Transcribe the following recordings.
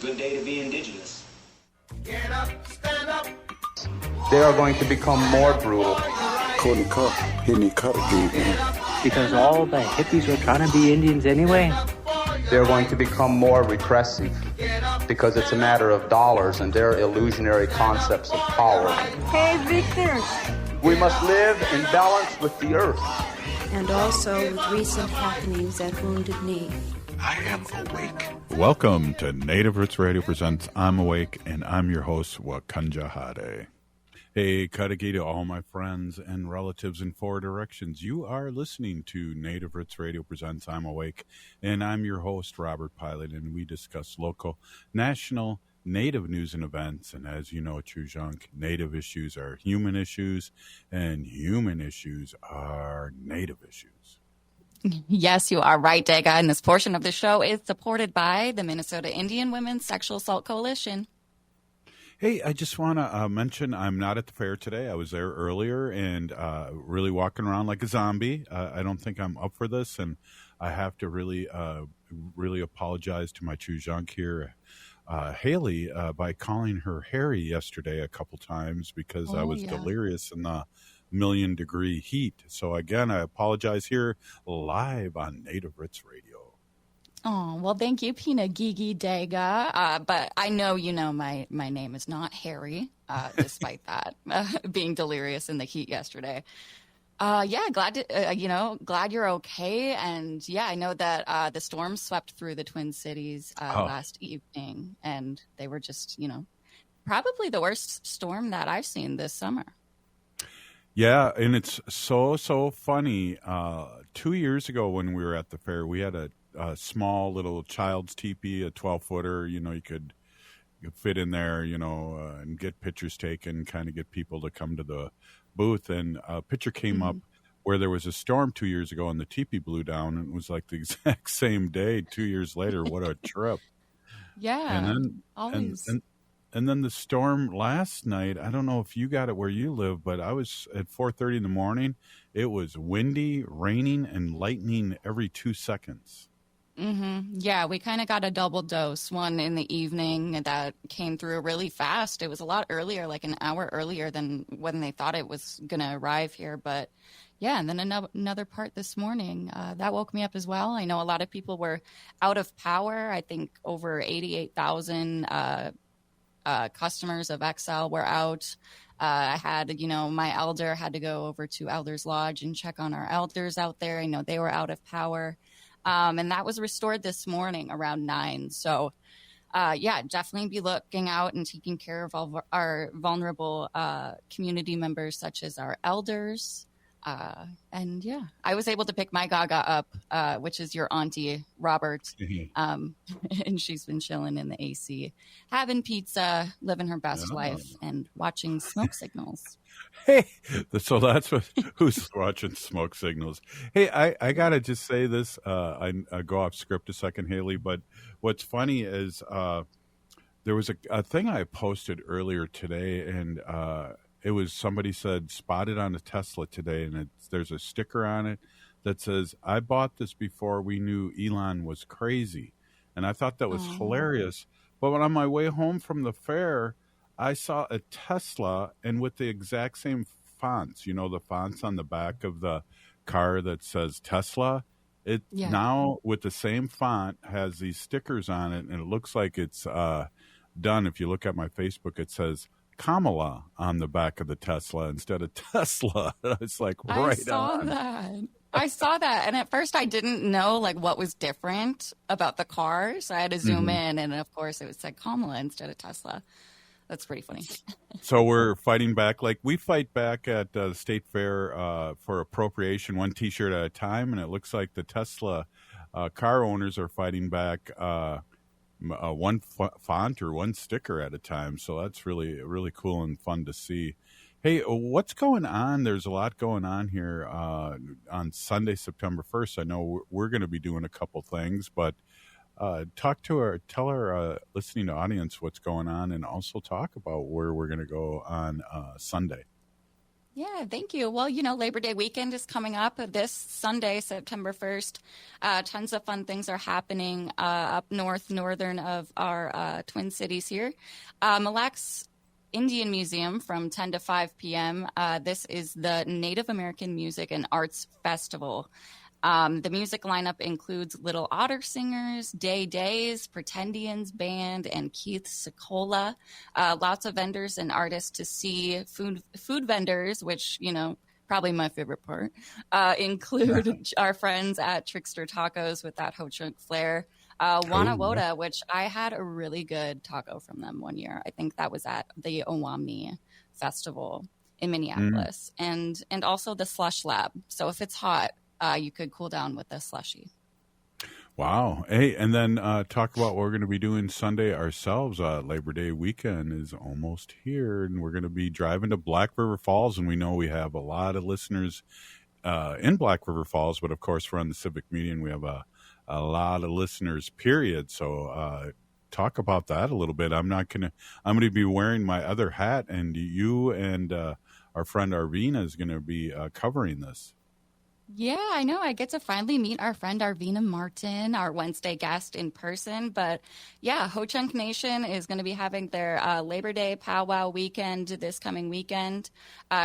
Good day to be indigenous. Get up, stand up. They are going to become more brutal. Couldn't cut, hitting cut again. Because all the hippies were trying to be Indians anyway. They're going to become more repressive because it's a matter of dollars and their illusionary concepts of power. Hey, Victor. We must live in balance with the earth. And also with recent happenings at Wounded Knee. I am awake. Welcome to Native Roots Radio Presents I'm Awake, and I'm your host, Wakanja Hade. Hey, Kadagi to all my friends and relatives in four directions. You are listening to Native Roots Radio Presents I'm Awake, and I'm your host, Robert Pilot, and we discuss local, national, Native news and events. And as you know, Chujunk, Native issues are human issues, and human issues are Native issues. Yes, you are right, Dega, and this portion of the show is supported by the Minnesota Indian Women's Sexual Assault Coalition. Hey, I just want to mention I'm not at the fair today. I was there earlier and really walking around like a zombie. I don't think I'm up for this, and I have to really apologize to my Chujunk here, Haley, by calling her Harry yesterday a couple times because I was delirious in the million-degree heat. So, again, I apologize here live on Native Roots Radio. Oh, well, thank you, Pina Gigi Dega. But I know you know my name is not Harry, despite that, being delirious in the heat yesterday. Glad you're okay. And, yeah, I know that the storm swept through the Twin Cities last evening, and they were just, probably the worst storm that I've seen this summer. Yeah, and it's so funny. 2 years ago when we were at the fair, we had a small little child's teepee, a 12-footer. You could fit in there, and get pictures taken, kind of get people to come to the booth. And a picture came up where there was a storm 2 years ago and the teepee blew down. And it was like the exact same day 2 years later. What a trip. Yeah, and then, always. And then the storm last night, I don't know if you got it where you live, but I was at 4:30 in the morning. It was windy, raining, and lightning every 2 seconds. Mm-hmm. Yeah, we kind of got a double dose, one in the evening that came through really fast. It was a lot earlier, like an hour earlier than when they thought it was going to arrive here. But yeah, and then another part this morning, that woke me up as well. I know a lot of people were out of power. I think over 88,000 customers of XL were out. I had, my elder had to go over to Elders Lodge and check on our elders out there. I know they were out of power. And that was restored this morning around 9. So, definitely be looking out and taking care of all of our vulnerable community members, such as our elders. I was able to pick my Gaga up, which is your auntie, Robert. And she's been chilling in the AC, having pizza, living her best life, and watching smoke signals. Hey, so that's who's watching smoke signals. Hey, I got to just say this. I go off script a second, Haley, but what's funny is there was a thing I posted earlier today, and it was somebody said spotted on a Tesla today, and there's a sticker on it that says, "I bought this before we knew Elon was crazy." And I thought that was hilarious. But when on my way home from the fair, I saw a Tesla, and with the exact same fonts, the fonts on the back of the car that says Tesla, now with the same font has these stickers on it, and it looks like it's done. If you look at my Facebook, it says Kamala on the back of the Tesla instead of Tesla. It's like right on. I saw that. And at first I didn't know what was different about the car. So I had to zoom in. And of course it said Kamala instead of Tesla. That's pretty funny. So we're fighting back. We fight back at the State Fair for appropriation, one T-shirt at a time. And it looks like the Tesla car owners are fighting back one font or one sticker at a time. So that's really, really cool and fun to see. Hey, what's going on? There's a lot going on here on Sunday, September 1st. I know we're going to be doing a couple things, but tell our listening audience what's going on, and also talk about where we're going to go on Sunday. Yeah, thank you. Well, Labor Day weekend is coming up this Sunday, September 1st. Tons of fun things are happening up northern of our Twin Cities here. Mille Lacs Indian Museum from 10 to 5 p.m. This is the Native American Music and Arts Festival. The music lineup includes Little Otter Singers, Day Days, Pretendians Band, and Keith Secola. Lots of vendors and artists to see. Food vendors, which, probably my favorite part, include our friends at Trickster Tacos with that Ho Chunk flair. Wana Woda, which I had a really good taco from them one year. I think that was at the Owamni Festival in Minneapolis. And also the Slush Lab. So if it's hot, you could cool down with a slushy. Wow. Hey, and then talk about what we're going to be doing Sunday ourselves. Labor Day weekend is almost here, and we're going to be driving to Black River Falls, and we know we have a lot of listeners in Black River Falls, but of course we're on the Civic Media, and we have a lot of listeners, period. So talk about that a little bit. I'm going to be wearing my other hat, and you and our friend Arvina is going to be covering this. Yeah, I know. I get to finally meet our friend Arvina Martin, our Wednesday guest, in person. But yeah, Ho Chunk Nation is going to be having their Labor Day powwow weekend this coming weekend.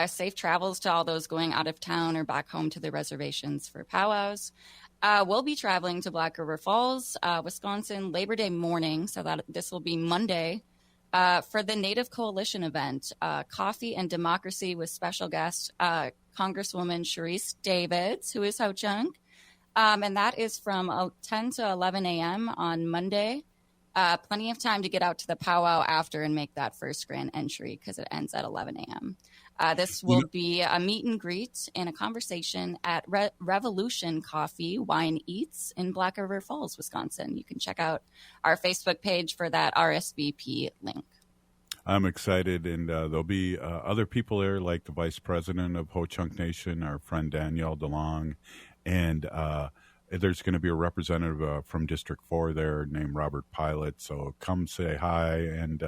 Safe travels to all those going out of town or back home to their reservations for powwows. We'll be traveling to Black River Falls, Wisconsin, Labor Day morning. So that this will be Monday. For the Native Coalition event, Coffee and Democracy with special guest Congresswoman Sharice Davids, who is Ho Chunk. And that is from 10 to 11 a.m. on Monday. Plenty of time to get out to the powwow after and make that first grand entry because it ends at 11 a.m. This will be a meet and greet and a conversation at Revolution Coffee Wine Eats in Black River Falls, Wisconsin. You can check out our Facebook page for that RSVP link. I'm excited, and there'll be other people there, like the vice president of Ho Chunk Nation, our friend Danielle DeLong, and there's going to be a representative from District 4 there named Robert Pilot. So come say hi and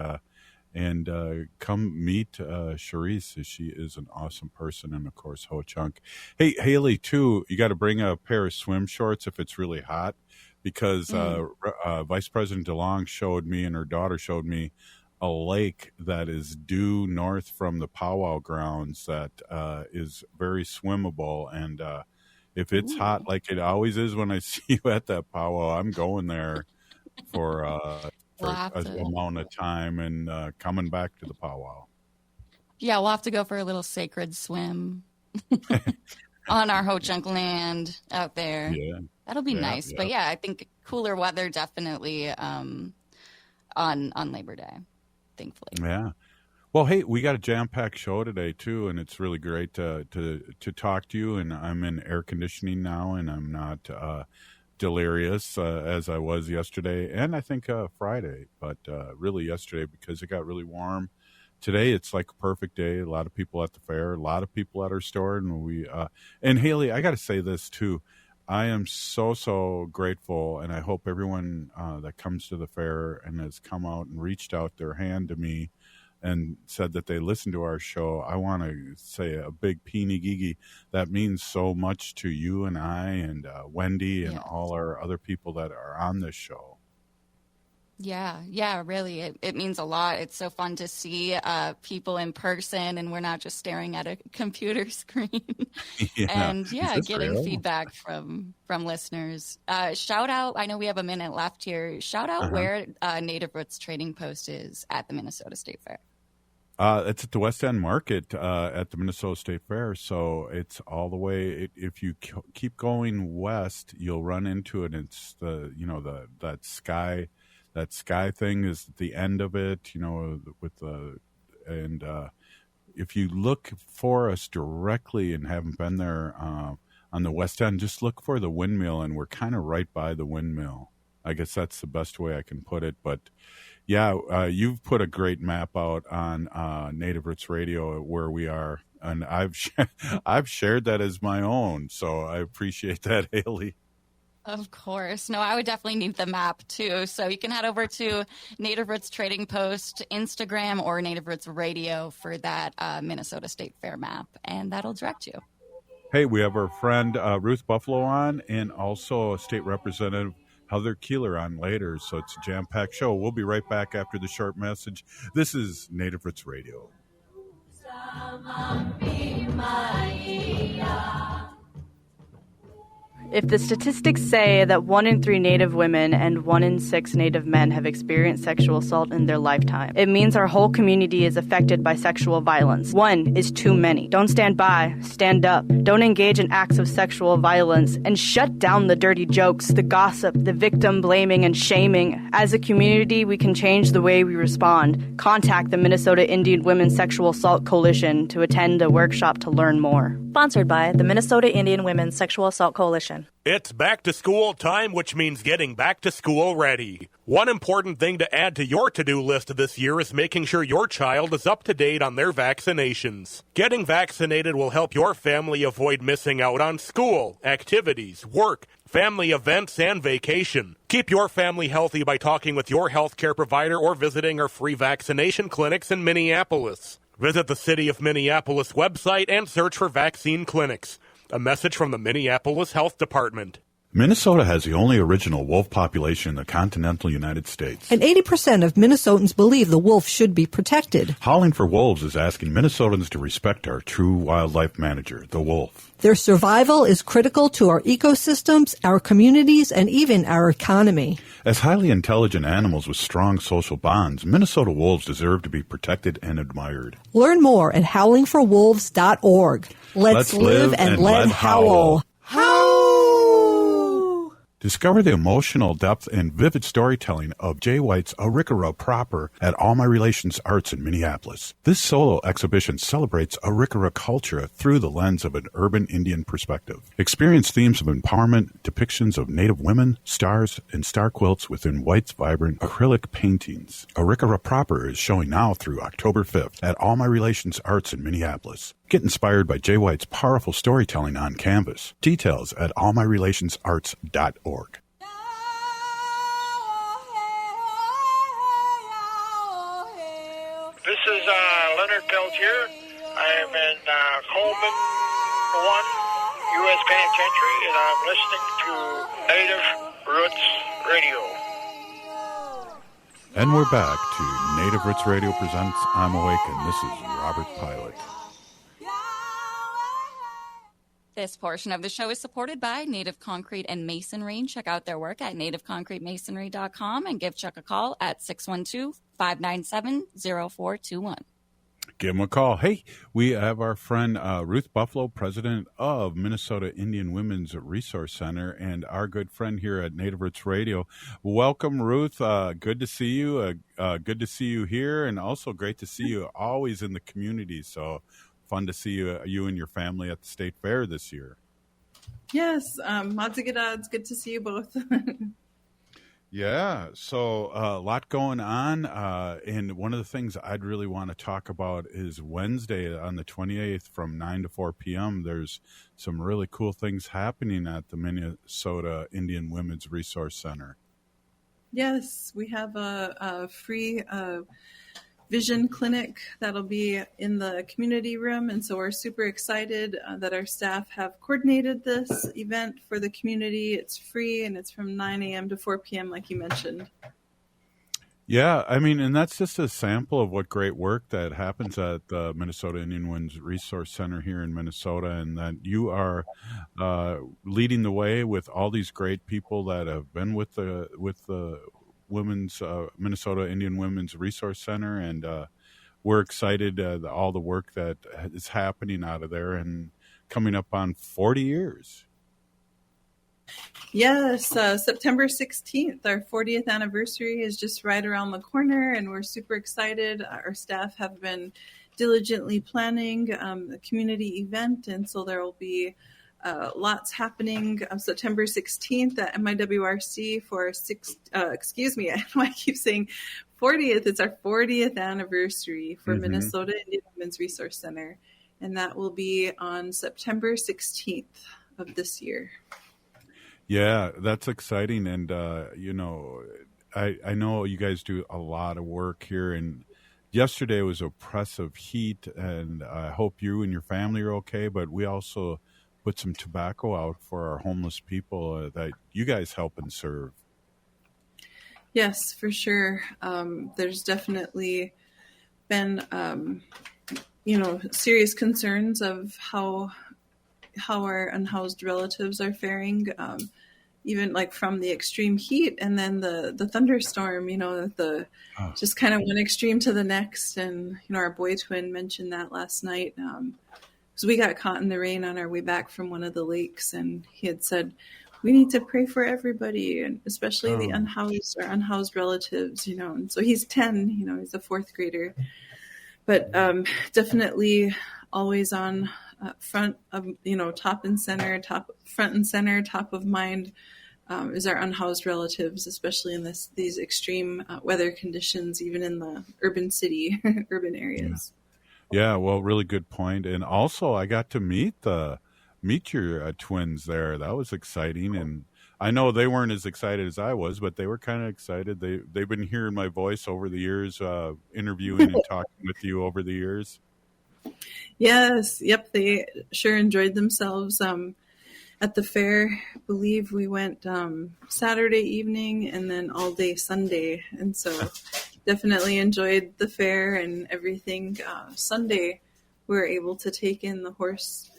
come meet Sharice. She is an awesome person, and of course Ho Chunk. Hey, Haley, too, you got to bring a pair of swim shorts if it's really hot, because Vice President DeLong showed me, and her daughter showed me, a lake that is due north from the powwow grounds that is very swimmable. And if it's hot like it always is when I see you at that powwow, I'm going there for an amount of time and coming back to the powwow. Yeah, we'll have to go for a little sacred swim on our Ho Chunk land out there. Yeah. That'll be nice. Yeah. But yeah, I think cooler weather definitely on Labor Day. Thankfully. Yeah. Well, hey, we got a jam-packed show today too, and it's really great to talk to you. And I'm in air conditioning now, and I'm not delirious as I was yesterday, and I think Friday, but really yesterday because it got really warm. Today it's like a perfect day. A lot of people at the fair, a lot of people at our store, and we and Haley, I got to say this too. I am so grateful, and I hope everyone that comes to the fair and has come out and reached out their hand to me and said that they listened to our show. I want to say a big peeny gigi. That means so much to you and I and Wendy and all our other people that are on this show. Yeah, really. It means a lot. It's so fun to see people in person, and we're not just staring at a computer screen. And getting real? feedback from listeners. Shout out, I know we have a minute left here. Shout out where Native Roots Trading Post is at the Minnesota State Fair. It's at the West End Market at the Minnesota State Fair. So it's all the way. If you keep going west, you'll run into it. It's that sky thing is at the end of it, if you look for us directly and haven't been there on the West End, just look for the windmill, and we're kind of right by the windmill. I guess that's the best way I can put it. But yeah, you've put a great map out on Native Roots Radio where we are, and I've shared that as my own. So I appreciate that, Haley. Of course. No, I would definitely need the map too. So you can head over to Native Roots Trading Post, Instagram, or Native Roots Radio for that Minnesota State Fair map, and that'll direct you. Hey, we have our friend Ruth Buffalo on, and also State Representative Heather Keeler on later. So it's a jam-packed show. We'll be right back after the short message. This is Native Roots Radio. If the statistics say that 1 in 3 Native women and 1 in 6 Native men have experienced sexual assault in their lifetime, it means our whole community is affected by sexual violence. 1 is too many. Don't stand by, stand up. Don't engage in acts of sexual violence, and shut down the dirty jokes, the gossip, the victim blaming and shaming. As a community, we can change the way we respond. Contact the Minnesota Indian Women's Sexual Assault Coalition to attend a workshop to learn more. Sponsored by the Minnesota Indian Women's Sexual Assault Coalition. It's back to school time, which means getting back to school ready. One important thing to add to your to-do list this year is making sure your child is up to date on their vaccinations. Getting vaccinated will help your family avoid missing out on school, activities, work, family events, and vacation. Keep your family healthy by talking with your healthcare provider or visiting our free vaccination clinics in Minneapolis. Visit the City of Minneapolis website and search for vaccine clinics. A message from the Minneapolis Health Department. Minnesota has the only original wolf population in the continental United States. And 80% of Minnesotans believe the wolf should be protected. Howling for Wolves is asking Minnesotans to respect our true wildlife manager, the wolf. Their survival is critical to our ecosystems, our communities, and even our economy. As highly intelligent animals with strong social bonds, Minnesota wolves deserve to be protected and admired. Learn more at howlingforwolves.org. Let's live and let howl. Howl! Discover the emotional depth and vivid storytelling of Jay White's Arikara Proper at All My Relations Arts in Minneapolis. This solo exhibition celebrates Arikara culture through the lens of an urban Indian perspective. Experience themes of empowerment, depictions of Native women, stars, and star quilts within White's vibrant acrylic paintings. Arikara Proper is showing now through October 5th at All My Relations Arts in Minneapolis. Get inspired by Jay White's powerful storytelling on canvas. Details at allmyrelationsarts.org. This is Leonard Peltier. I am in Coleman 1 U.S. Penitentiary, and I'm listening to Native Roots Radio. And we're back to Native Roots Radio presents I'm Awake, and this is Robert Pilot. This portion of the show is supported by Native Concrete and Masonry. Check out their work at nativeconcretemasonry.com and give Chuck a call at 612-597-0421. Give them a call. Hey, we have our friend Ruth Buffalo, president of Minnesota Indian Women's Resource Center, and our good friend here at Native Roots Radio. Welcome, Ruth. Good to see you. Good to see you here, and also great to see you always in the community. So fun to see you and your family at the State Fair this year. Yes, Madzigada, it's good to see you both. Yeah, so a lot going on, and one of the things I'd really want to talk about is Wednesday on the 28th from 9 to 4 p.m. There's some really cool things happening at the Minnesota Indian Women's Resource Center. Yes, we have a free vision clinic that'll be in the community room, and so we're super excited that our staff have coordinated this event for the community. It's free, and it's from 9 a.m. to 4 p.m. like you mentioned. Yeah, I mean, and that's just a sample of what great work that happens at the Minnesota Indian Women's Resource Center here in Minnesota, and that you are leading the way with all these great people that have been with the Women's Minnesota Indian Women's Resource Center, and we're excited all the work that is happening out of there and coming up on 40 years. Yes, September 16th, our 40th anniversary is just right around the corner, and we're super excited. Our staff have been diligently planning a community event, and so there will be lots happening September 16th at MIWRC for I keep saying 40th. It's our 40th anniversary for Minnesota Indian Women's Resource Center, and that will be on September 16th of this year. Yeah, that's exciting. And, I know you guys do a lot of work here. And yesterday was oppressive heat. And I hope you and your family are okay. But we also put some tobacco out for our homeless people that you guys help and serve. Yes, for sure. There's definitely been, serious concerns of how our unhoused relatives are faring, even like from the extreme heat and then the thunderstorm. Just kind of one extreme to the next. And our boy twin mentioned that last night. Because we got caught in the rain on our way back from one of the lakes, and he had said, we need to pray for everybody, and especially the unhoused relatives, And so he's 10, he's a fourth grader, but definitely always on front of, front and center, top of mind is our unhoused relatives, especially in these extreme weather conditions, even in the urban areas. Yeah, well, really good point. And also, I got to meet your twins there. That was exciting, and I know they weren't as excited as I was, but they were kind of excited. They've been hearing my voice over the years, interviewing and talking with you over the years. Yes, yep, they sure enjoyed themselves at the fair. I believe we went Saturday evening and then all day Sunday, and so definitely enjoyed the fair and everything. Sunday, we were able to take in the horse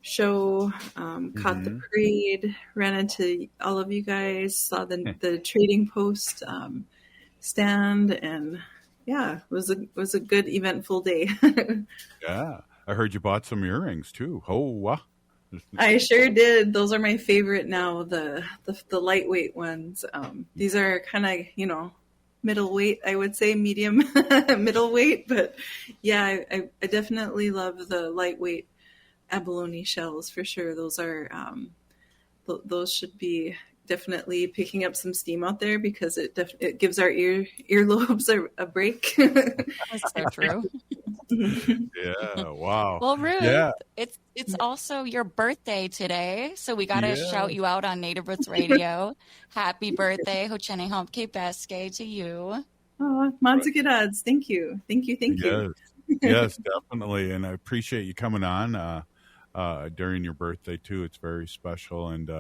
show, caught the parade, ran into all of you guys, saw the trading post stand, and yeah, it was a good eventful day. Yeah, I heard you bought some earrings too. Oh, wow. I sure did. Those are my favorite now, the lightweight ones. These are kind of, middleweight, I would say, medium middleweight, but yeah, I definitely love the lightweight abalone shells for sure. Those are those should be definitely picking up some steam out there, because it gives our earlobes a break. That's so true. Yeah, wow. Well, Ruth, yeah. it's also your birthday today, so we gotta shout you out on Native Roots Radio. Happy birthday, Hochene Humpke Beske to you. Oh, Montagidads, thank you. Yes, definitely, and I appreciate you coming on during your birthday too. It's very special, and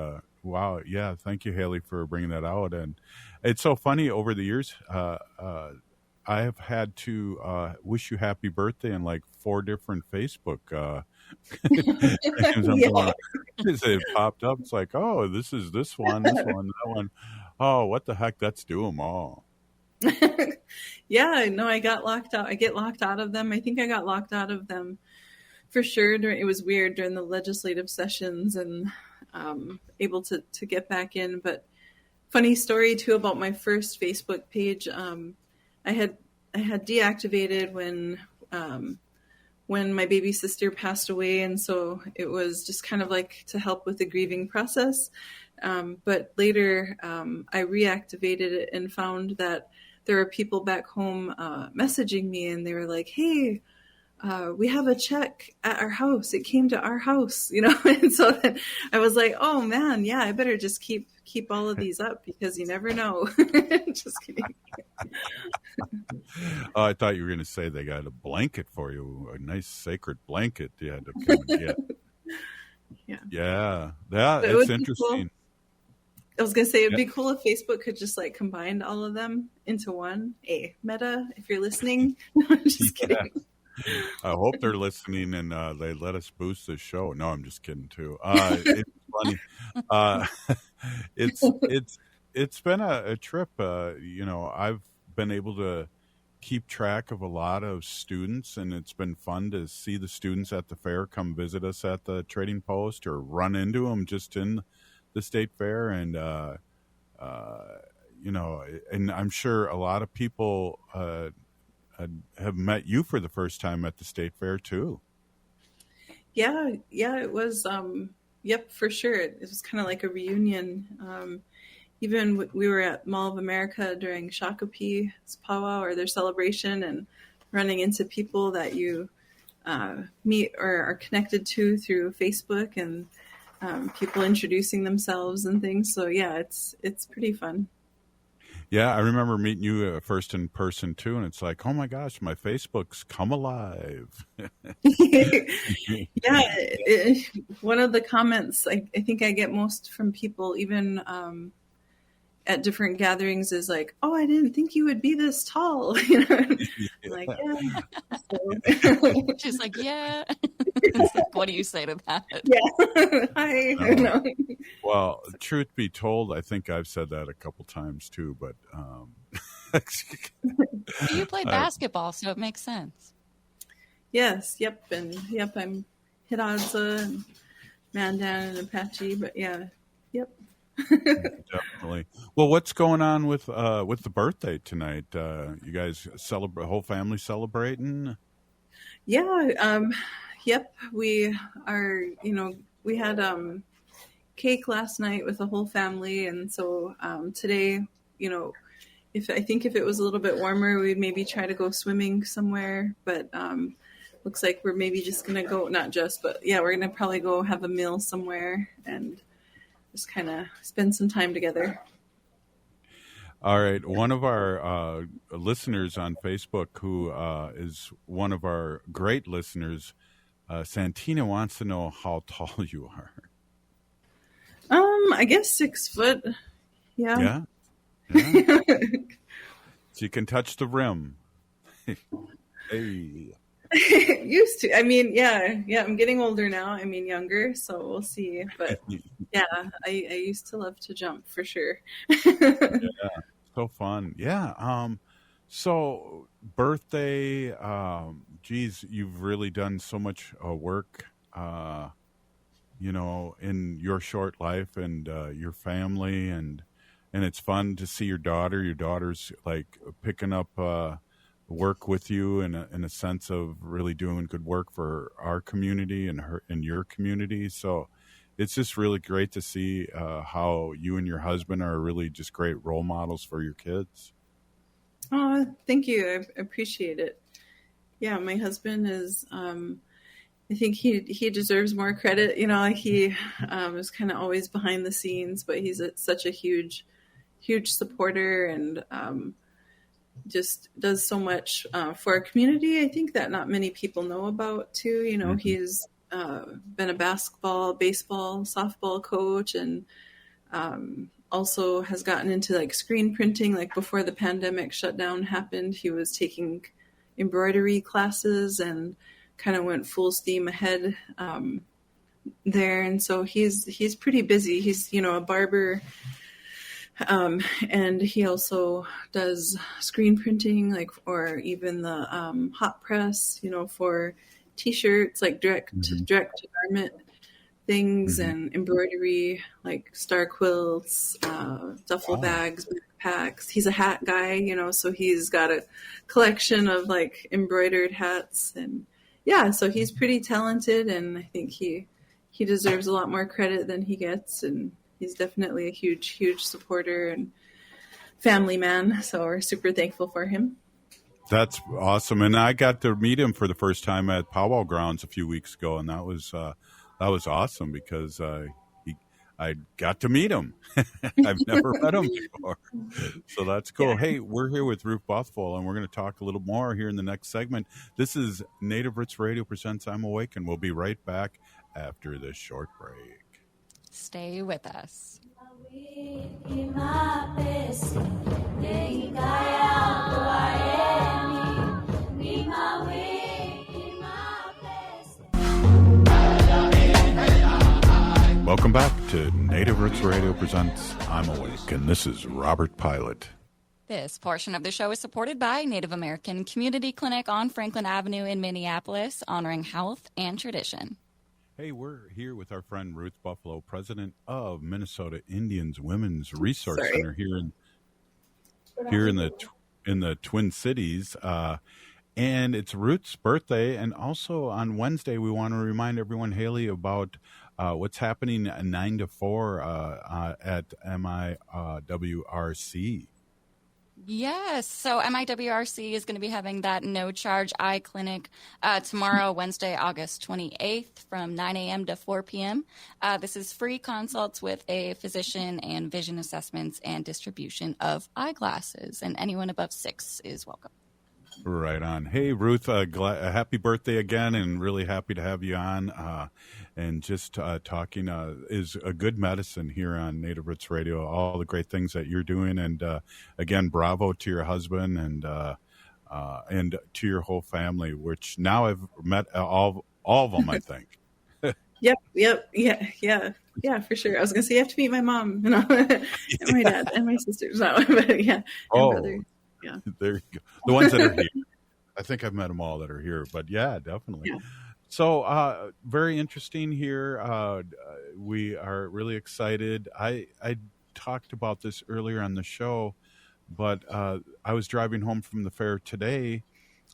wow, yeah, thank you, Haley, for bringing that out. And it's so funny, over the years, I have had to wish you happy birthday in like 4 different Facebook it popped up. It's like, oh, this is this one, that one. Oh, what the heck? Let's do them all. Yeah, no, I got locked out. I get locked out of them. I think I got locked out of them for sure. It was weird during the legislative sessions, and able to get back in. But funny story too about my first Facebook page. I had deactivated when my baby sister passed away, and so it was just kind of like to help with the grieving process. But later, I reactivated it and found that there were people back home messaging me, and they were like, "Hey, we have a check at our house. It came to our house," And so then I was like, "Oh man, yeah, I better just keep all of these up, because you never know." Just kidding. Oh, I thought you were going to say they got a blanket for you, a nice sacred blanket you had to come and get. Yeah, it's interesting. Cool. I was going to say, it'd be cool if Facebook could just like combine all of them into one. Hey, Meta, if you're listening. I'm just kidding. I hope they're listening and they let us boost this show. No, I'm just kidding too. It's funny. It's been a trip. I've been able to keep track of a lot of students, and it's been fun to see the students at the fair come visit us at the trading post, or run into them just in the state fair. And and I'm sure a lot of people have met you for the first time at the state fair too. Yeah, it was. Yep, for sure. It was kind of like a reunion. Even we were at Mall of America during Shakopee's powwow, or their celebration, and running into people that you meet or are connected to through Facebook, and people introducing themselves and things. So yeah, it's pretty fun. Yeah, I remember meeting you first in person too, and it's like, oh my gosh, my Facebook's come alive. Yeah, one of the comments I think I get most from people, even at different gatherings, is like, "Oh, I didn't think you would be this tall." Like, yeah. So. She's like, yeah. It's like, what do you say to that? Yeah. Hi. Well, truth be told, I think I've said that a couple times too, but you play basketball, so it makes sense. Yes. Yep. And yep, I'm Hidatsa and Mandan and Apache, but yeah. Yep. Definitely. Well, what's going on with the birthday tonight? You guys celebrate, whole family celebrating? Yeah. Yep. We are, we had cake last night with the whole family. And so today, if it was a little bit warmer, we'd maybe try to go swimming somewhere. But looks like we're maybe just going to go, not just, but yeah, we're going to probably go have a meal somewhere and just kind of spend some time together. All right. One of our listeners on Facebook, who is one of our great listeners, Santina, wants to know how tall you are. I guess 6 foot. Yeah. Yeah. So you can touch the rim. Hey. Used to. I mean, yeah. I'm getting older now. I mean, younger, so we'll see. But yeah, I used to love to jump for sure. Yeah, so fun. Yeah. So birthday. Geez, you've really done so much work. In your short life and your family, and it's fun to see your daughter. Your daughter's like picking up work with you in a sense of really doing good work for our community and your community. So it's just really great to see how you and your husband are really just great role models for your kids. Oh, thank you. I appreciate it. Yeah, my husband is, I think he deserves more credit. He is kind of always behind the scenes, but he's such a huge supporter and just does so much for our community. I think that not many people know about too. Mm-hmm. He's been a basketball, baseball, softball coach, and also has gotten into like screen printing. Like before the pandemic shutdown happened, he was taking embroidery classes and kind of went full steam ahead there. And so he's pretty busy. He's, a barber. And he also does screen printing, or even the hot press, for T-shirts, like direct to garment things, and embroidery, like star quilts, duffel bags, backpacks. He's a hat guy, so he's got a collection of like embroidered hats, and yeah, so he's pretty talented, and I think he deserves a lot more credit than he gets, and he's definitely a huge supporter and family man. So we're super thankful for him. That's awesome. And I got to meet him for the first time at Powwow Grounds a few weeks ago. And that was awesome because I got to meet him. I've never met him before. So that's cool. Yeah. Hey, we're here with Ruth Buffalo, and we're going to talk a little more here in the next segment. This is Native Roots Radio presents I'm Awake, and we'll be right back after this short break. Stay with us. Welcome back to Native Roots Radio presents I'm Awake, and this is Robert Pilot. This portion of the show is supported by Native American Community Clinic on Franklin Avenue in Minneapolis, honoring health and tradition. Hey, we're here with our friend Ruth Buffalo, president of Minnesota Indians Women's Resource Center here in the Twin Cities, and it's Ruth's birthday. And also on Wednesday, we want to remind everyone, Haley, about what's happening at 9 to 4 at MIWRC. Yes. So MIWRC is going to be having that no-charge eye clinic tomorrow, Wednesday, August 28th from 9 a.m. to 4 p.m. This is free consults with a physician and vision assessments and distribution of eyeglasses. And anyone above 6 is welcome. Right on. Hey, Ruth, happy birthday again, and really happy to have you on. And just talking is a good medicine here on Native Roots Radio, all the great things that you're doing. And again, bravo to your husband and to your whole family, which now I've met all of them, I think. Yep. Yeah, for sure. I was going to say, you have to meet my mom, and my dad and my sisters. No, but yeah, and brother. Yeah. There you go. The ones that are here. I think I've met them all that are here, but yeah, definitely. Yeah. So very interesting here. We are really excited. I talked about this earlier on the show, but I was driving home from the fair today,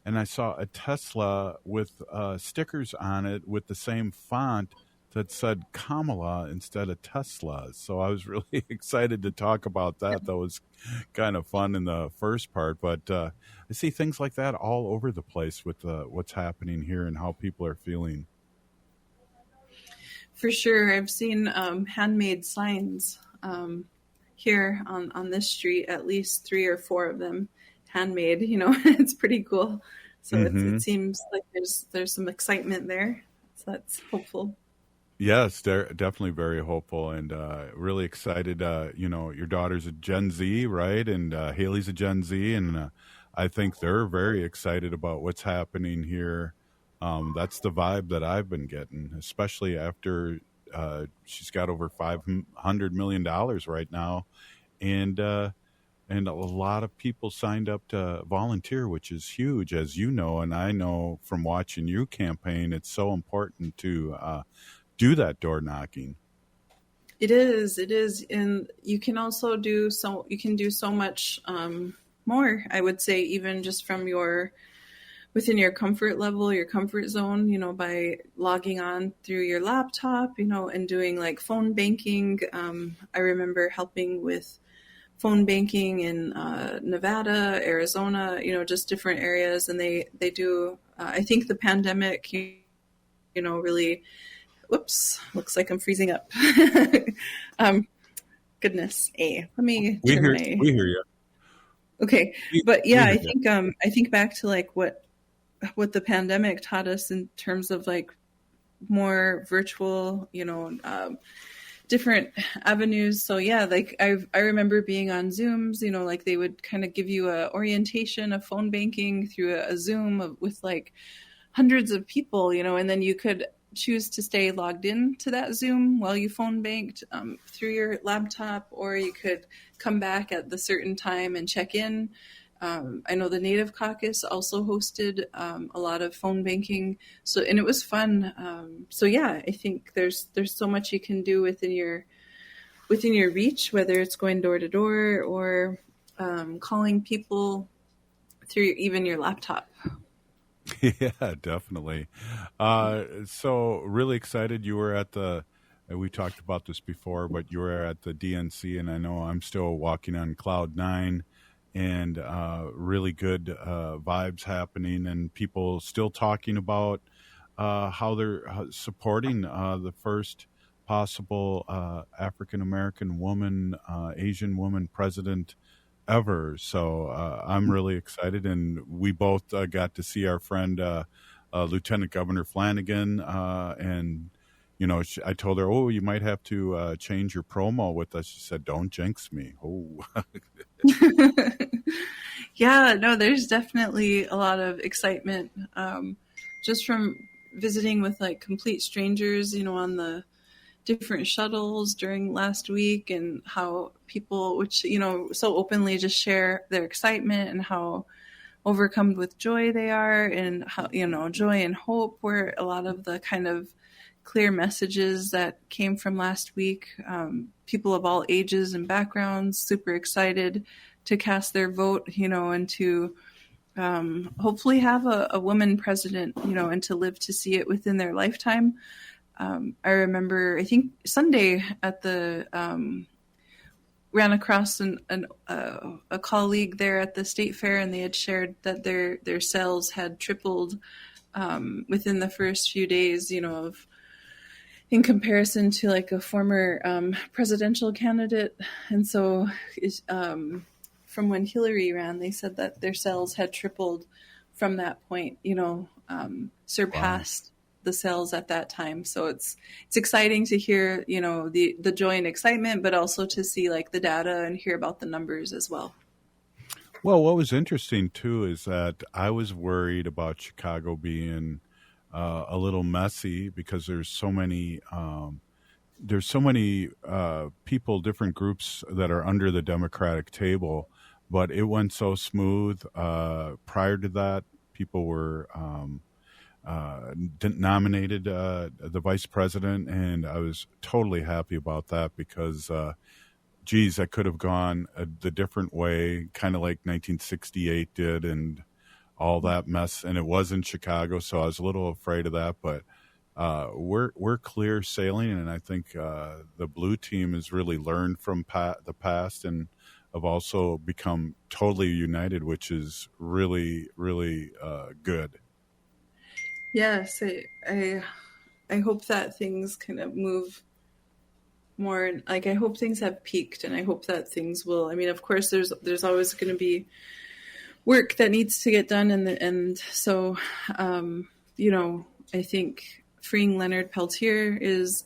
and I saw a Tesla with stickers on it with the same font that said Kamala instead of Tesla. So I was really excited to talk about that. That was kind of fun in the first part, but I see things like that all over the place with what's happening here and how people are feeling. For sure. I've seen handmade signs here on this street, at least 3 or 4 of them handmade. It's pretty cool. So it seems like there's some excitement there. So that's hopeful. Yes, they're definitely very hopeful and really excited. Your daughter's a Gen Z, right? And Haley's a Gen Z, and I think they're very excited about what's happening here. That's the vibe that I've been getting, especially after she's got over $500 million right now, and a lot of people signed up to volunteer, which is huge, as you know, and I know from watching you campaign. It's so important to do that door knocking. It is, and you can also do so much more. I would say, even just from within your comfort level, your comfort zone. By logging on through your laptop, and doing like phone banking. I remember helping with phone banking in Nevada, Arizona. Just different areas, and they do. I think the pandemic, really. Whoops, looks like I'm freezing up. Goodness. Let me we hear you. Okay. But yeah, I think back to like what the pandemic taught us in terms of like more virtual, different avenues. So yeah, like I remember being on Zooms, like they would kind of give you a orientation of phone banking through a Zoom with like hundreds of people, and then you could choose to stay logged in to that Zoom while you phone banked through your laptop, or you could come back at the certain time and check in. I know the Native Caucus also hosted a lot of phone banking, and it was fun. So yeah, I think there's so much you can do within your reach, whether it's going door to door or calling people through even your laptop. Yeah, definitely. So really excited. You were at we talked about this before, but you were at the DNC, and I know I'm still walking on cloud 9, and really good vibes happening, and people still talking about how they're supporting the first possible African-American woman, Asian woman president ever. So I'm really excited, and we both got to see our friend Lieutenant Governor Flanagan, and I told her, you might have to change your promo with us. She said, don't jinx me. Yeah, no, there's definitely a lot of excitement just from visiting with like complete strangers, on the different shuttles during last week, and how people, which, so openly just share their excitement and how overcome with joy they are, and how, joy and hope were a lot of the kind of clear messages that came from last week. People of all ages and backgrounds, super excited to cast their vote, and to hopefully have a woman president, and to live to see it within their lifetime. I remember, I think Sunday at the ran across a colleague there at the state fair, and they had shared that their sales had tripled within the first few days, of in comparison to like a former presidential candidate. And so from when Hillary ran, they said that their sales had tripled from that point, surpassed the sales at that time. So it's exciting to hear, the joy and excitement, but also to see like the data and hear about the numbers as well. Well, what was interesting too is that I was worried about Chicago being a little messy because there's so many people, different groups that are under the Democratic table, but it went so smooth. Prior to that, people were nominated the vice president, and I was totally happy about that because, I could have gone the different way, kind of like 1968 did, and all that mess. And it was in Chicago, so I was a little afraid of that. But we're clear sailing, and I think the blue team has really learned from the past and have also become totally united, which is really, really good. Yes, I hope that things kind of move more. Like I hope things have peaked, and I hope that things will. I mean, of course, there's always going to be work that needs to get done, and so I think freeing Leonard Peltier is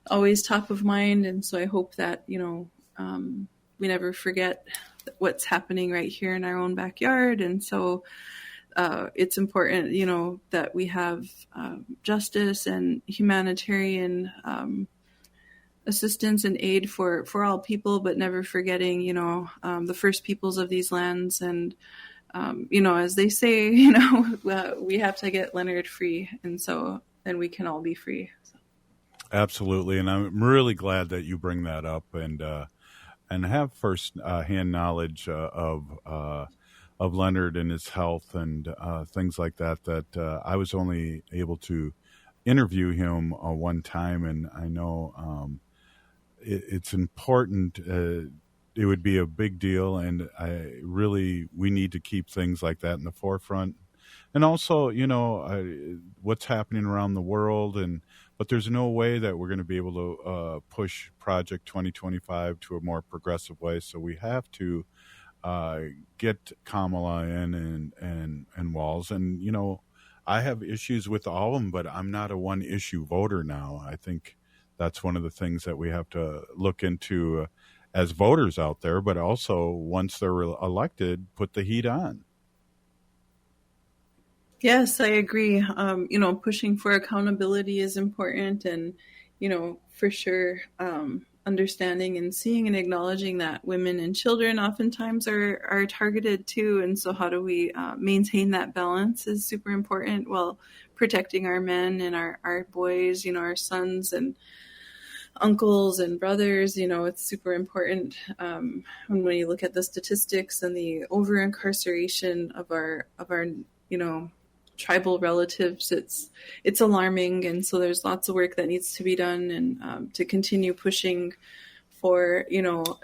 always top of mind, and so I hope that we never forget what's happening right here in our own backyard, and so. It's important, that we have justice and humanitarian assistance and aid for all people, but never forgetting, the first peoples of these lands. And, as they say, we have to get Leonard free. And so then we can all be free. So. Absolutely. And I'm really glad that you bring that up and have first hand knowledge of Leonard and his health and things like that, I was only able to interview him one time. And I know it's important. It would be a big deal. And we need to keep things like that in the forefront. And also, what's happening around the world. But there's no way that we're going to be able to push Project 2025 to a more progressive way. So we have to get Kamala in and Walz. And, I have issues with all of them, but I'm not a one issue voter now. I think that's one of the things that we have to look into as voters out there, but also once they're elected, put the heat on. Yes, I agree. Pushing for accountability is important, and, for sure, understanding and seeing and acknowledging that women and children oftentimes are targeted too. And so how do we maintain that balance is super important while protecting our men and our boys, our sons and uncles and brothers. It's super important when you look at the statistics and the over incarceration of our tribal relatives, it's alarming. And so there's lots of work that needs to be done, and to continue pushing for,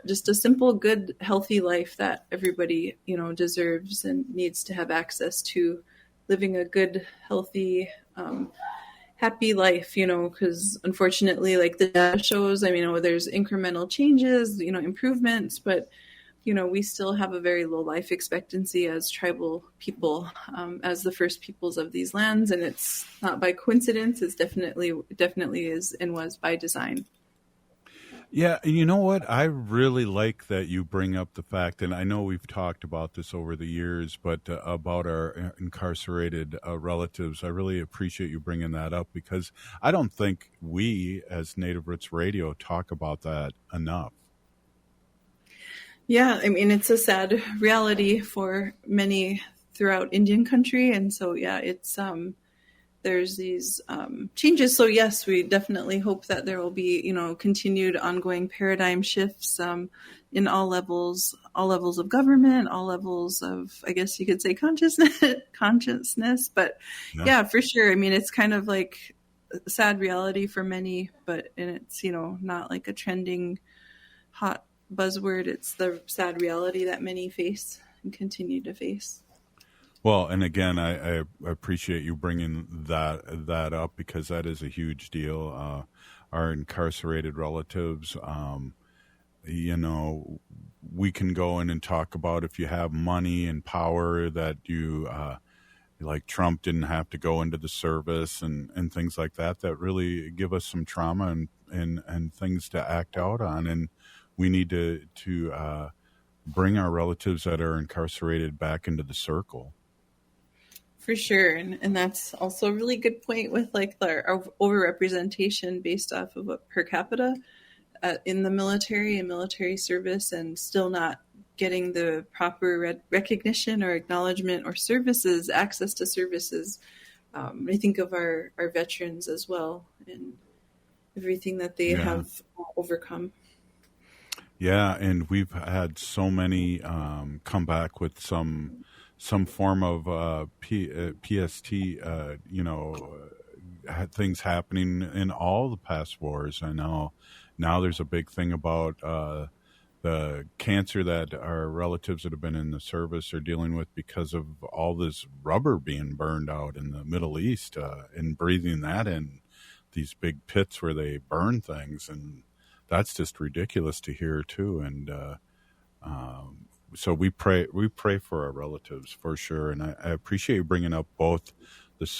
just a simple, good, healthy life that everybody, deserves and needs to have access to, living a good, healthy, happy life, because unfortunately, like the data shows, there's incremental changes, improvements, but we still have a very low life expectancy as tribal people, as the first peoples of these lands. And it's not by coincidence. It's definitely is and was by design. Yeah. You know what? I really like that you bring up the fact, and I know we've talked about this over the years, but about our incarcerated relatives. I really appreciate you bringing that up, because I don't think we as Native Roots Radio talk about that enough. Yeah, it's a sad reality for many throughout Indian country. And so, yeah, it's there's these changes. So, yes, we definitely hope that there will be, continued ongoing paradigm shifts in all levels of government, all levels of, I guess you could say, consciousness. But yeah, for sure. It's kind of like a sad reality for many, and it's, not like a trending hot buzzword. It's the sad reality that many face and continue to face. Well, and again, I appreciate you bringing that up, because that is a huge deal. Our incarcerated relatives, we can go in and talk about, if you have money and power, that you, like Trump didn't have to go into the service and things like that really give us some trauma and things to act out on. And we need to bring our relatives that are incarcerated back into the circle. For sure. And that's also a really good point with like our overrepresentation based off of per capita in the military and military service, and still not getting the proper recognition or acknowledgement or services, access to services. I think of our veterans as well and everything that they have overcome. Yeah, and we've had so many come back with some form of PST, things happening in all the past wars. I know now there's a big thing about the cancer that our relatives that have been in the service are dealing with because of all this rubber being burned out in the Middle East and breathing that in these big pits where they burn things. And that's just ridiculous to hear too. And so we pray for our relatives for sure. And I appreciate you bringing up both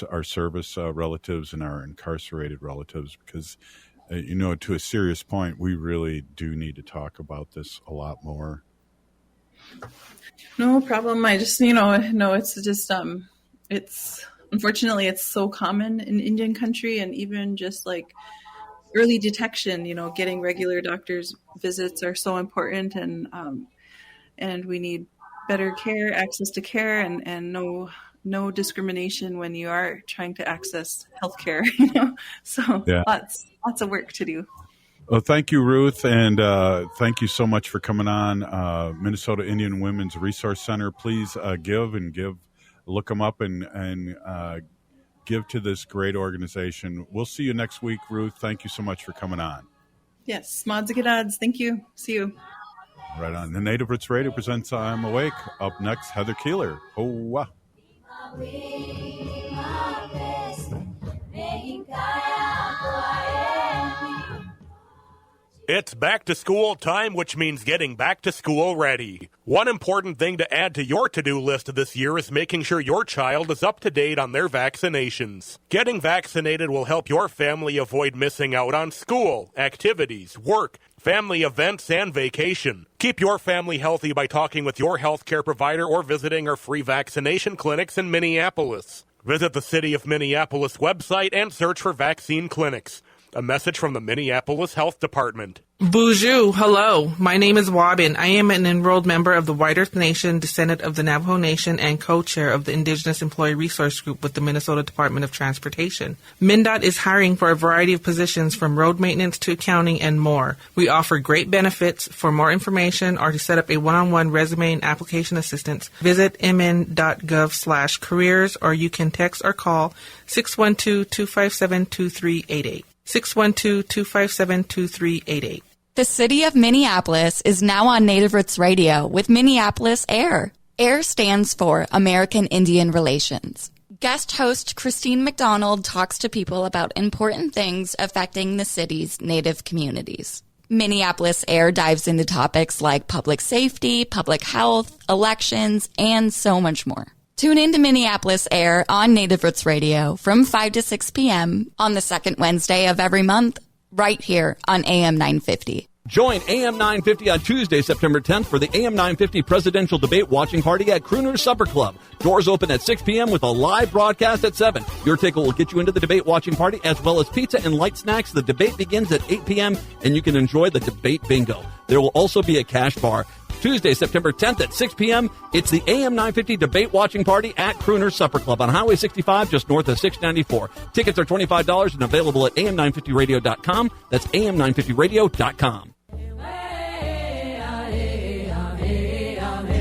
our service relatives and our incarcerated relatives, because, to a serious point, we really do need to talk about this a lot more. No problem. I just, it's just, unfortunately, it's so common in Indian country, and even just like early detection, getting regular doctor's visits are so important. And we need better care, access to care, and no discrimination when you are trying to access healthcare. So lots of work to do. Well, thank you, Ruth, and thank you so much for coming on. Minnesota Indian Women's Resource Center. Please look them up and give to this great organization. We'll see you next week, Ruth. Thank you so much for coming on. Yes, mods and godads. Thank you. See you. Right on. The Native Roots Radio presents I'm Awake. Up next, Heather Keeler. Oh, wow. It's back to school time, which means getting back to school ready. One important thing to add to your to-do list this year is making sure your child is up to date on their vaccinations. Getting vaccinated will help your family avoid missing out on school, activities, work, family events, and vacation. Keep your family healthy by talking with your healthcare provider or visiting our free vaccination clinics in Minneapolis. Visit the City of Minneapolis website and search for vaccine clinics. A message from the Minneapolis Health Department. Bonjour, hello. My name is Wabin. I am an enrolled member of the White Earth Nation, descendant of the Navajo Nation, and co-chair of the Indigenous Employee Resource Group with the Minnesota Department of Transportation. MnDOT is hiring for a variety of positions from road maintenance to accounting and more. We offer great benefits. For more information or to set up a one-on-one resume and application assistance, visit mn.gov/careers, or you can text or call 612-257-2388. 612-257-2388. The City of Minneapolis is now on Native Roots Radio with Minneapolis AIR. AIR stands for American Indian Relations. Guest host Christine McDonald talks to people about important things affecting the city's Native communities. Minneapolis AIR dives into topics like public safety, public health, elections, and so much more. Tune in to Minneapolis AIR on Native Roots Radio from 5 to 6 p.m. on the second Wednesday of every month, right here on AM 950. Join AM 950 on Tuesday, September 10th for the AM 950 Presidential Debate Watching Party at Crooner's Supper Club. Doors open at 6 p.m. with a live broadcast at 7. Your ticket will get you into the debate watching party as well as pizza and light snacks. The debate begins at 8 p.m. and you can enjoy the debate bingo. There will also be a cash bar. Tuesday, September 10th at 6 p.m., it's the AM 950 Debate Watching Party at Crooner's Supper Club on Highway 65, just north of 694. Tickets are $25 and available at am950radio.com. That's am950radio.com.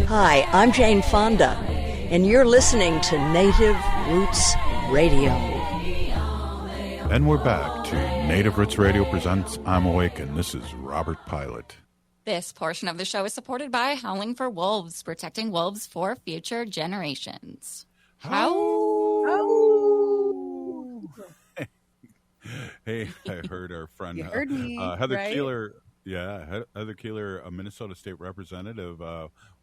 Hi, I'm Jane Fonda, and you're listening to Native Roots Radio. And we're back to Native Roots Radio presents I'm Awake, and this is Robert Pilot. This portion of the show is supported by Howling for Wolves, protecting wolves for future generations. Hey, I heard our friend You heard me, Heather right? Keeler. Yeah, Heather Keeler, a Minnesota State Representative.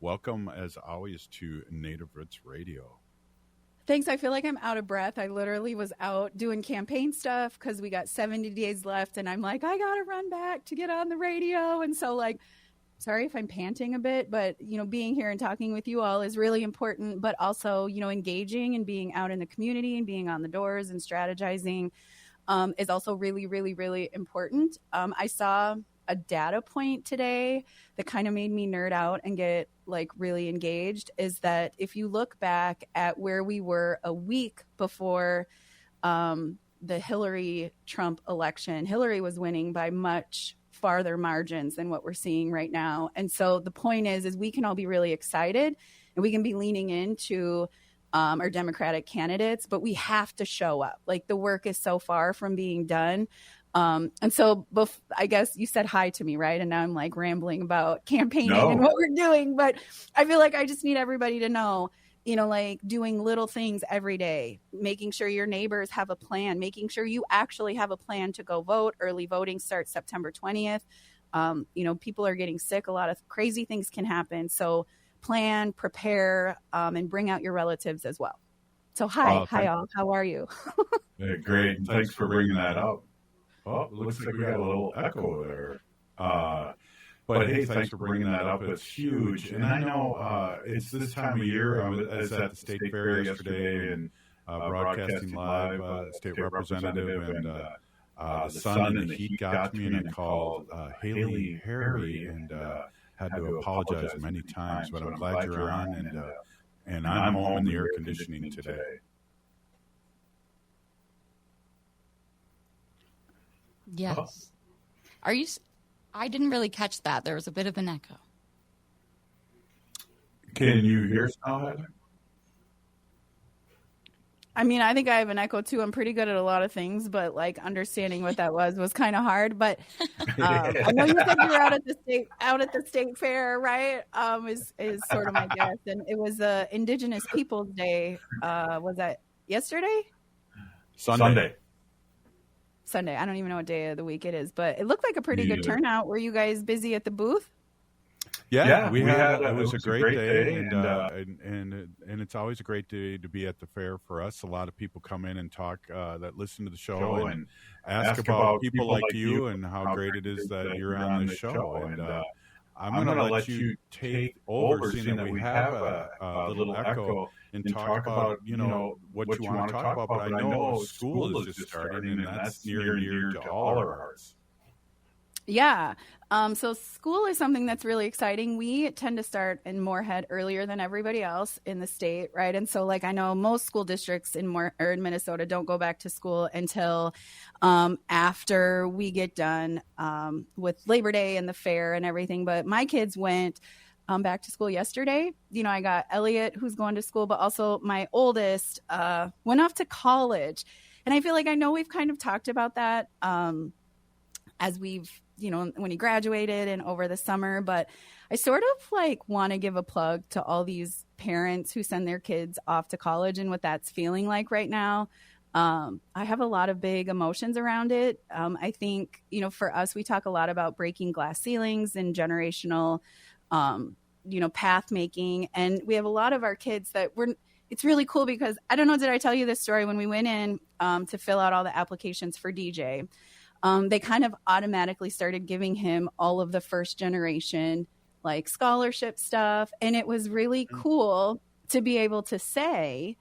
Welcome, as always, to Native Roots Radio. Thanks. I feel like I'm out of breath. I literally was out doing campaign stuff because we got 70 days left, and I'm like, I got to run back to get on the radio. And so, like, sorry if I'm panting a bit, but, being here and talking with you all is really important, but also, engaging and being out in the community and being on the doors and strategizing is also really, really, really important. I saw a data point today that kind of made me nerd out and get really engaged, is that if you look back at where we were a week before the Hillary-Trump election, Hillary was winning by much farther margins than what we're seeing right now. And so the point is we can all be really excited and we can be leaning into our Democratic candidates, but we have to show up. The work is so far from being done. And so I guess you said hi to me, right? And now I'm rambling about campaigning and what we're doing, but I feel like I just need everybody to know, doing little things every day, making sure your neighbors have a plan, making sure you actually have a plan to go vote. Early voting starts September 20th. People are getting sick. A lot of crazy things can happen. So plan, prepare, and bring out your relatives as well. So hi all. How are you? Hey, great. Thanks for bringing that up. Oh, it looks like we got a little echo there. But hey, thanks for bringing that up. It's huge. And I know it's this time of year. I was at the state fair yesterday and broadcasting live, state representative, and the sun and the heat got to me, and I called Haley Harry and had to apologize many times. But I'm glad you're on, and I'm home in the air conditioning today. Yes. Are you? I didn't really catch that. There was a bit of an echo. Can you hear us now, Heather? I mean, I think I have an echo too. I'm pretty good at a lot of things, but understanding what that was kind of hard. But I know you said you were out at the state fair, right? Is sort of my guess. And it was Indigenous Peoples Day. Was that yesterday? Sunday. I don't even know what day of the week it is, but it looked like a pretty good turnout. Were you guys busy at the booth? Yeah, we had. It was a great day, and it's always a great day to be at the fair for us. A lot of people come in and talk that listen to the show and ask about people like you and how great it is that you're on the show. And I'm going to let you take over, seeing that we have a little echo, and talk about what you want to talk about. But I know school is just starting, and that's near and dear to all our hearts. Yeah. So school is something that's really exciting. We tend to start in Moorhead earlier than everybody else in the state, right? And so I know most school districts in Minnesota don't go back to school until after we get done with Labor Day and the fair and everything. But my kids went back to school yesterday. I got Elliot, who's going to school, but also my oldest went off to college. And I feel like I know we've kind of talked about that as we've, when he graduated and over the summer, but I sort of want to give a plug to all these parents who send their kids off to college and what that's feeling like right now. I have a lot of big emotions around it. I think, for us, we talk a lot about breaking glass ceilings and generational, path making. And we have a lot of our kids that it's really cool because I don't know, did I tell you this story when we went in to fill out all the applications for DJ? They kind of automatically started giving him all of the first generation scholarship stuff. And it was really cool to be able to say,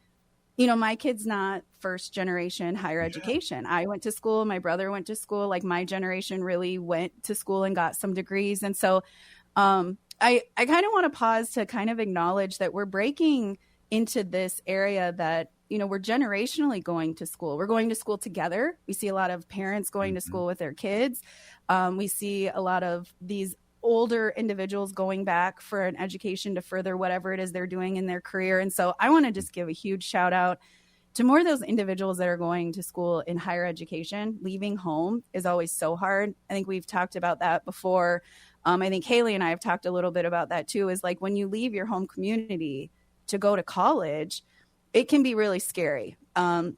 my kid's not first generation higher education. I went to school. My brother went to school. My generation really went to school and got some degrees. And so I kind of want to pause to kind of acknowledge that we're breaking into this area that we're generationally going to school. We're going to school together. We see a lot of parents going to school with their kids. We see a lot of these older individuals going back for an education to further whatever it is they're doing in their career. And so I want to just give a huge shout out to more of those individuals that are going to school in higher education. Leaving home is always so hard. I think we've talked about that before. I think Haley and I have talked a little bit about that too, is like when you leave your home community to go to college, it can be really scary. And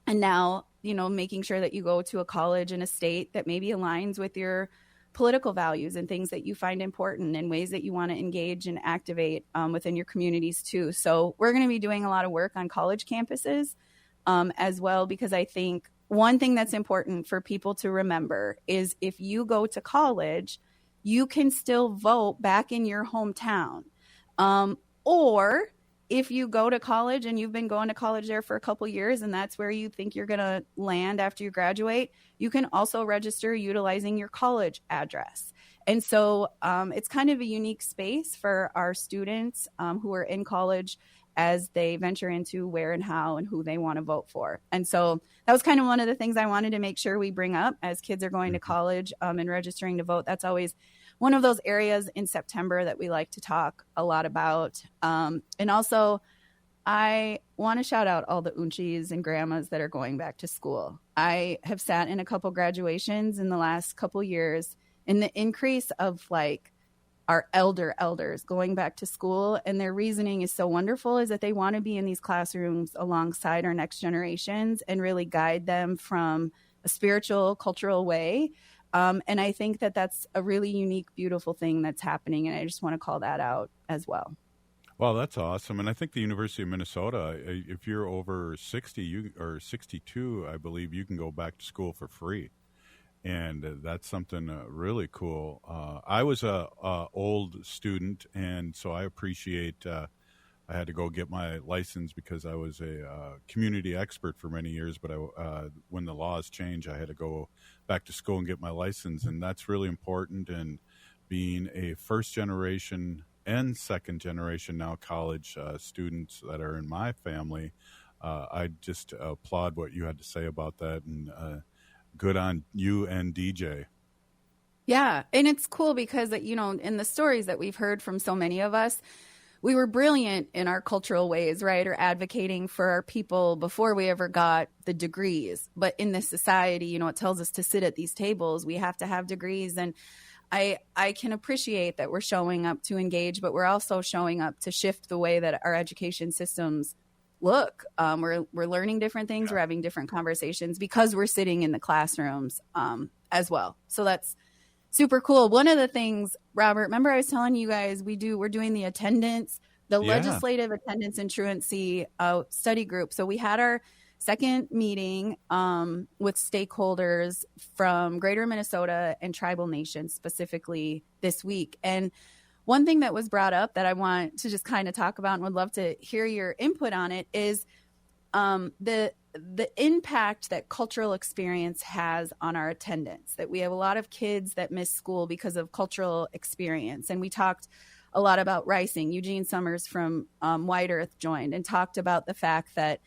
now, making sure that you go to a college in a state that maybe aligns with your political values and things that you find important and ways that you want to engage and activate within your communities too. So we're going to be doing a lot of work on college campuses as well, because I think one thing that's important for people to remember is if you go to college, you can still vote back in your hometown. Or if you go to college and you've been going to college there for a couple years and that's where you think you're going to land after you graduate, you can also register utilizing your college address. And so it's kind of a unique space for our students who are in college as they venture into where and how and who they want to vote for. And so that was kind of one of the things I wanted to make sure we bring up as kids are going to college and registering to vote. That's always one of those areas in September that we like to talk a lot about. And also, I want to shout out all the unchies and grandmas that are going back to school. I have sat in a couple graduations in the last couple years, and the increase of like our elders going back to school, and their reasoning is so wonderful, is that they want to be in these classrooms alongside our next generations and really guide them from a spiritual, cultural way. And I think that that's a really unique, beautiful thing that's happening. And I just want to call that out as well. Well, that's awesome. And I think the University of Minnesota, if you're over 60 or 62, I believe you can go back to school for free. And that's something really cool. I was a old student, and so I appreciate I had to go get my license because I was a community expert for many years. But when the laws changed, I had to go back to school and get my license. And that's really important. And being a first generation and second generation now college students that are in my family, I just applaud what you had to say about that. And good on you and DJ. Yeah. And it's cool because, in the stories that we've heard from so many of us, we were brilliant in our cultural ways, right? Or advocating for our people before we ever got the degrees. But in this society, it tells us to sit at these tables. We have to have degrees. And I can appreciate that we're showing up to engage, but we're also showing up to shift the way that our education systems look. We're learning different things. We're having different conversations because we're sitting in the classrooms as well. So that's super cool. One of the things, Robert, remember I was telling you guys we're doing the attendance, legislative attendance and truancy study group. So we had our second meeting with stakeholders from Greater Minnesota and tribal nations specifically this week. And one thing that was brought up that I want to just kind of talk about and would love to hear your input on it is the impact that cultural experience has on our attendance, that we have a lot of kids that miss school because of cultural experience. And we talked a lot about ricing. Eugene Summers from White Earth joined and talked about the fact that,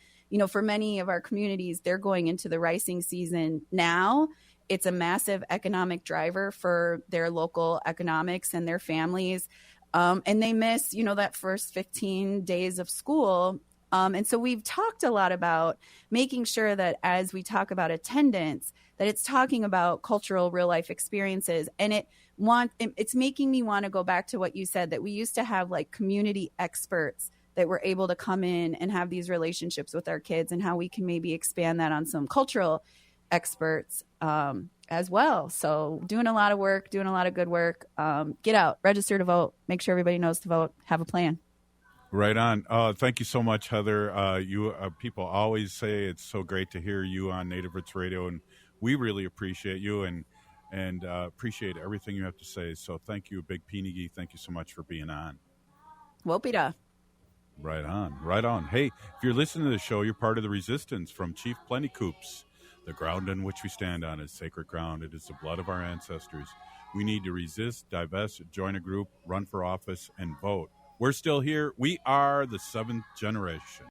for many of our communities, they're going into the ricing season now. It's a massive economic driver for their local economics and their families. And they miss, that first 15 days of school. And so we've talked a lot about making sure that as we talk about attendance, that it's talking about cultural real life experiences. And it's making me want to go back to what you said, that we used to have like community experts that were able to come in and have these relationships with our kids, and how we can maybe expand that on some cultural experts as well. So doing a lot of work, doing a lot of good work. Get out, register to vote, make sure everybody knows to vote, have a plan. Right on. Thank you so much, Heather. You people always say it's so great to hear you on Native Roots Radio, and we really appreciate you and appreciate everything you have to say. So thank you, Big Peenigi. Thank you so much for being on. Wopida. Right on. Right on. Hey, if you're listening to the show, you're part of the resistance from Chief Plentycoops. The ground on which we stand on is sacred ground. It is the blood of our ancestors. We need to resist, divest, join a group, run for office, and vote. We're still here. We are the seventh generation.